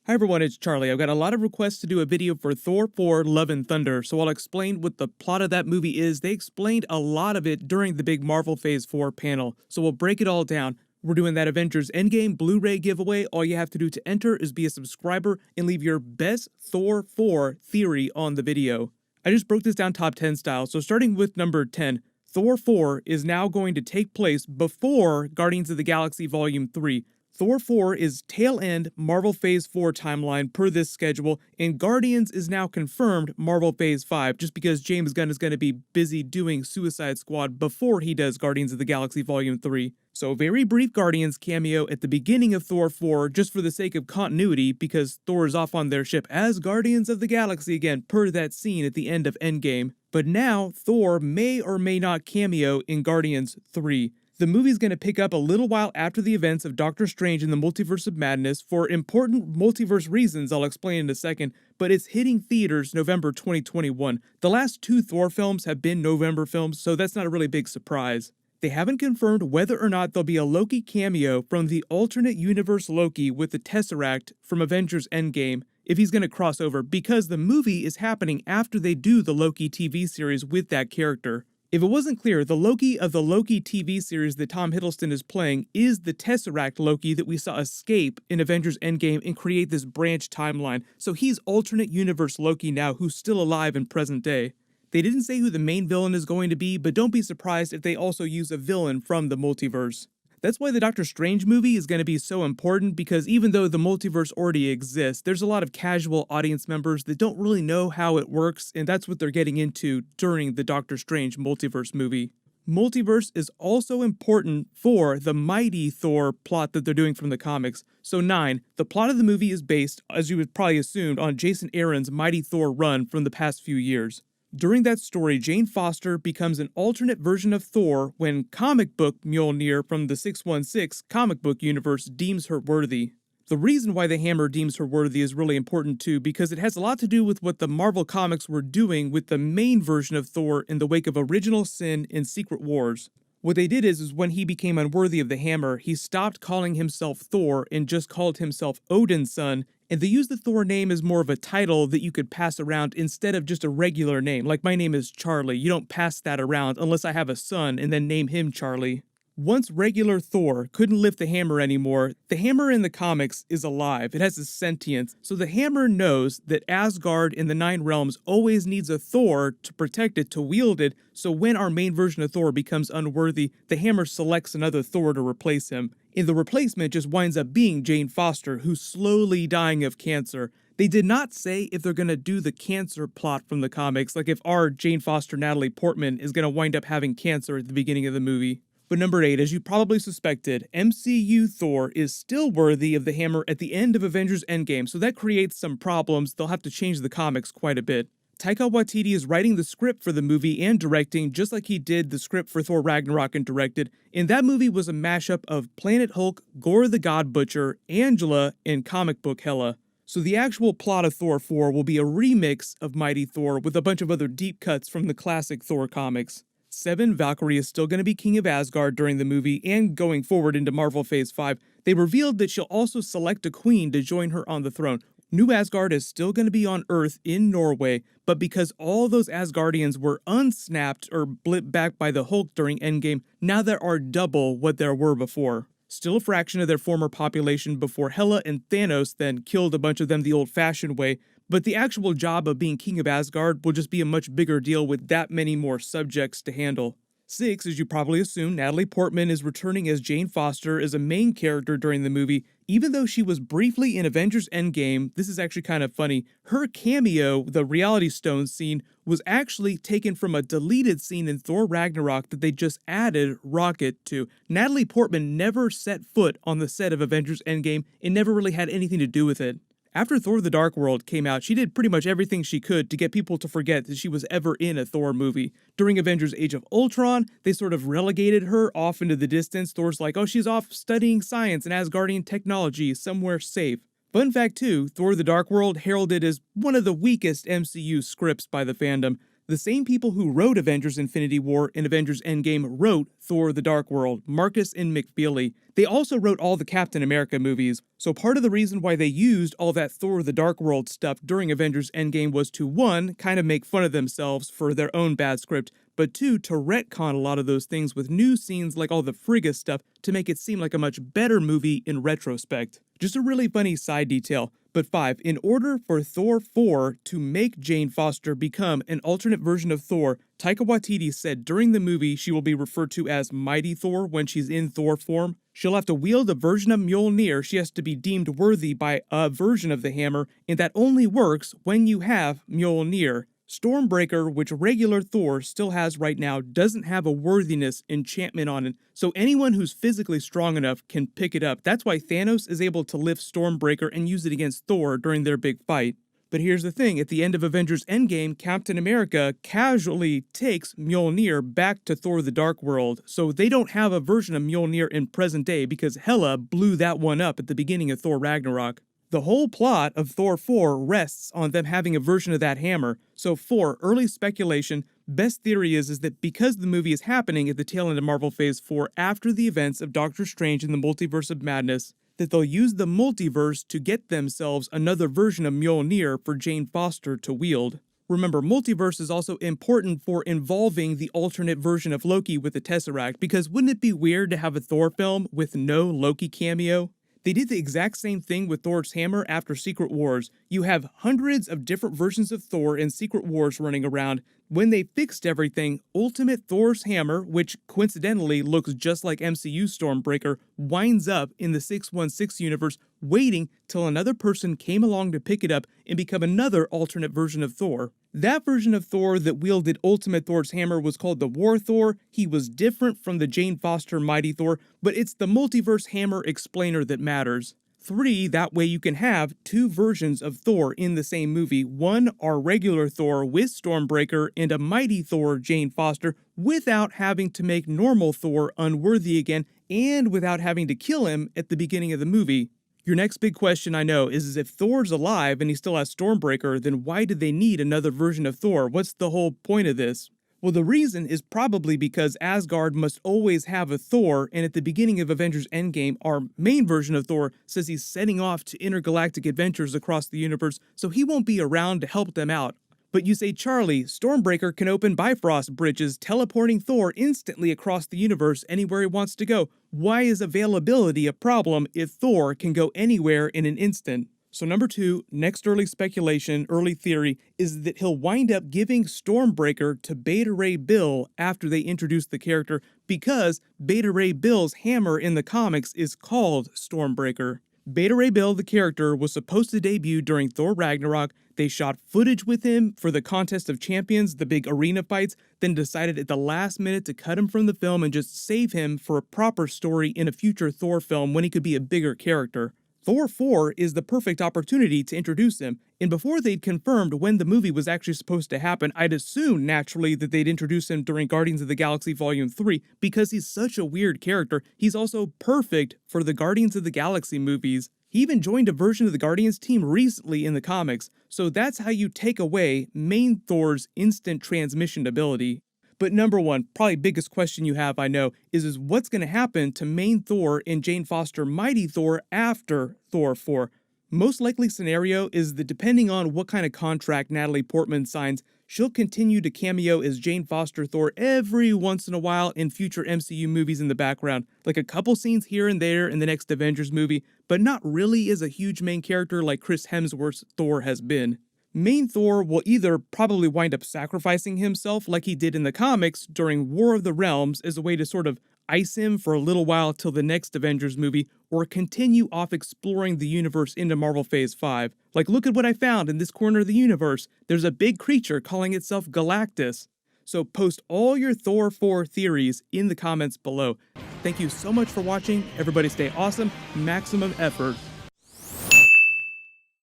Hi everyone, it's Charlie. I've got a lot of requests to do a video for Thor 4 Love and Thunder, so I'll explain what the plot of that movie is. They explained a lot of it during the big Marvel Phase 4 panel, so we'll break it all down. We're doing that Avengers Endgame Blu-ray giveaway. All you have to do to enter is be a subscriber and leave your best Thor 4 theory on the video. I just broke this down top 10 style, so starting with number 10, Thor 4 is now going to take place before Guardians of the Galaxy Volume 3. Thor 4 is tail-end Marvel Phase 4 timeline per this schedule, and Guardians is now confirmed Marvel Phase 5, just because James Gunn is going to be busy doing Suicide Squad before he does Guardians of the Galaxy Volume 3. So very brief Guardians cameo at the beginning of Thor 4, just for the sake of continuity, because Thor is off on their ship as Guardians of the Galaxy again, per that scene at the end of Endgame. But now, Thor may or may not cameo in Guardians 3. The movie's going to pick up a little while after the events of Doctor Strange in the Multiverse of Madness for important multiverse reasons I'll explain in a second, but it's hitting theaters November 2021. The last two Thor films have been November films, so that's not a really big surprise. They haven't confirmed whether or not there'll be a Loki cameo from the alternate universe Loki with the Tesseract from Avengers Endgame, if he's going to cross over, because the movie is happening after they do the Loki TV series with that character. If it wasn't clear, the Loki of the Loki TV series that Tom Hiddleston is playing is the Tesseract Loki that we saw escape in Avengers Endgame and create this branch timeline, so he's alternate universe Loki now who's still alive in present day. They didn't say who the main villain is going to be, but don't be surprised if they also use a villain from the multiverse. That's why the Doctor Strange movie is going to be so important, because even though the multiverse already exists, there's a lot of casual audience members that don't really know how it works, and that's what they're getting into during the Doctor Strange multiverse movie. Multiverse is also important for the Mighty Thor plot that they're doing from the comics. So 9, the plot of the movie is based, as you would probably assume, on Jason Aaron's Mighty Thor run from the past few years. During that story, Jane Foster becomes an alternate version of Thor when comic book Mjolnir from the 616 comic book universe deems her worthy. The reason why the hammer deems her worthy is really important too, because it has a lot to do with what the Marvel Comics were doing with the main version of Thor in the wake of Original Sin and Secret Wars. What they did is when he became unworthy of the hammer, he stopped calling himself Thor and just called himself Odin's son, and they used the Thor name as more of a title that you could pass around instead of just a regular name. Like, my name is Charlie. You don't pass that around unless I have a son and then name him Charlie. Once regular Thor couldn't lift the hammer anymore, the hammer in the comics is alive. It has a sentience, so the hammer knows that Asgard in the 9 realms always needs a Thor to protect it, to wield it, so when our main version of Thor becomes unworthy, the hammer selects another Thor to replace him. And the replacement just winds up being Jane Foster, who's slowly dying of cancer. They did not say if they're going to do the cancer plot from the comics, like if our Jane Foster Natalie Portman is going to wind up having cancer at the beginning of the movie. But number 8, as you probably suspected, MCU Thor is still worthy of the hammer at the end of Avengers Endgame, so that creates some problems. They'll have to change the comics quite a bit. Taika Waititi is writing the script for the movie and directing, just like he did the script for Thor Ragnarok and directed, and that movie was a mashup of Planet Hulk, Gore the God Butcher, Angela, and comic book Hela. So the actual plot of Thor 4 will be a remix of Mighty Thor with a bunch of other deep cuts from the classic Thor comics. 7, Valkyrie is still going to be King of Asgard during the movie and going forward into Marvel Phase 5. They revealed that she'll also select a queen to join her on the throne. New Asgard is still going to be on Earth in Norway, but because all those Asgardians were unsnapped or blipped back by the Hulk during Endgame, now there are double what there were before. Still a fraction of their former population before Hela and Thanos then killed a bunch of them the old-fashioned way, but the actual job of being King of Asgard will just be a much bigger deal with that many more subjects to handle. 6, as you probably assume, Natalie Portman is returning as Jane Foster as a main character during the movie. Even though she was briefly in Avengers Endgame, this is actually kind of funny, her cameo, the Reality Stone scene, was actually taken from a deleted scene in Thor Ragnarok that they just added Rocket to. Natalie Portman never set foot on the set of Avengers Endgame and never really had anything to do with it. After Thor the Dark World came out, she did pretty much everything she could to get people to forget that she was ever in a Thor movie. During Avengers Age of Ultron, they sort of relegated her off into the distance. Thor's like, oh, she's off studying science and Asgardian technology somewhere safe. Fun fact too, Thor the Dark World heralded as one of the weakest MCU scripts by the fandom. The same people who wrote Avengers Infinity War and Avengers Endgame wrote Thor the Dark World, Marcus and McFeely. They also wrote all the Captain America movies, so part of the reason why they used all that Thor the Dark World stuff during Avengers Endgame was to, one, kind of make fun of themselves for their own bad script, but two, to retcon a lot of those things with new scenes like all the Frigga stuff to make it seem like a much better movie in retrospect. Just a really funny side detail. But 5. In order for Thor 4 to make Jane Foster become an alternate version of Thor, Taika Waititi said during the movie she will be referred to as Mighty Thor when she's in Thor form. She'll have to wield a version of Mjolnir. She has to be deemed worthy by a version of the hammer, and that only works when you have Mjolnir. Stormbreaker, which regular Thor still has right now, doesn't have a worthiness enchantment on it, so anyone who's physically strong enough can pick it up. That's why Thanos is able to lift Stormbreaker and use it against Thor during their big fight. But here's the thing, at the end of Avengers Endgame, Captain America casually takes Mjolnir back to Thor the Dark World, so they don't have a version of Mjolnir in present day because Hela blew that one up at the beginning of Thor Ragnarok. The whole plot of Thor 4 rests on them having a version of that hammer, so for early speculation, best theory is that because the movie is happening at the tail end of Marvel Phase 4 after the events of Doctor Strange in the Multiverse of Madness, that they'll use the multiverse to get themselves another version of Mjolnir for Jane Foster to wield. Remember, multiverse is also important for involving the alternate version of Loki with the Tesseract, because wouldn't it be weird to have a Thor film with no Loki cameo? They did the exact same thing with Thor's hammer after Secret Wars. You have hundreds of different versions of Thor in Secret Wars running around. When they fixed everything, Ultimate Thor's hammer, which coincidentally looks just like MCU Stormbreaker, winds up in the 616 universe, waiting till another person came along to pick it up and become another alternate version of Thor. That version of Thor that wielded Ultimate Thor's hammer was called the War Thor. He was different from the Jane Foster Mighty Thor, but it's the multiverse hammer explainer that matters. 3, that way you can have 2 versions of Thor in the same movie. One, our regular Thor with Stormbreaker, and a Mighty Thor, Jane Foster, without having to make normal Thor unworthy again, and without having to kill him at the beginning of the movie. Your next big question, I know, is if Thor's alive and he still has Stormbreaker, then why did they need another version of Thor? What's the whole point of this? Well, the reason is probably because Asgard must always have a Thor, and at the beginning of Avengers Endgame, our main version of Thor says he's setting off to intergalactic adventures across the universe, so he won't be around to help them out. But you say, Charlie, Stormbreaker can open Bifrost bridges, teleporting Thor instantly across the universe anywhere he wants to go. Why is availability a problem if Thor can go anywhere in an instant? So number 2, next early speculation, early theory, is that he'll wind up giving Stormbreaker to Beta Ray Bill after they introduce the character, because Beta Ray Bill's hammer in the comics is called Stormbreaker. Beta Ray Bill, the character, was supposed to debut during Thor Ragnarok. They shot footage with him for the Contest of Champions, the big arena fights, then decided at the last minute to cut him from the film and just save him for a proper story in a future Thor film when he could be a bigger character. Thor 4 is the perfect opportunity to introduce him, and before they'd confirmed when the movie was actually supposed to happen, I'd assume naturally that they'd introduce him during Guardians of the Galaxy Volume 3, because he's such a weird character. He's also perfect for the Guardians of the Galaxy movies. He even joined a version of the Guardians team recently in the comics, so that's how you take away main Thor's instant transmission ability. But number 1, probably biggest question you have, I know, is what's going to happen to main Thor and Jane Foster Mighty Thor after Thor 4? Most likely scenario is that depending on what kind of contract Natalie Portman signs, she'll continue to cameo as Jane Foster Thor every once in a while in future MCU movies in the background, like a couple scenes here and there in the next Avengers movie, but not really as a huge main character like Chris Hemsworth's Thor has been. Main Thor will either probably wind up sacrificing himself like he did in the comics during War of the Realms as a way to sort of ice him for a little while till the next Avengers movie, or continue off exploring the universe into Marvel Phase 5. Like, look at what I found in this corner of the universe. There's a big creature calling itself Galactus. So post all your Thor 4 theories in the comments below. Thank you so much for watching. Everybody stay awesome. Maximum effort.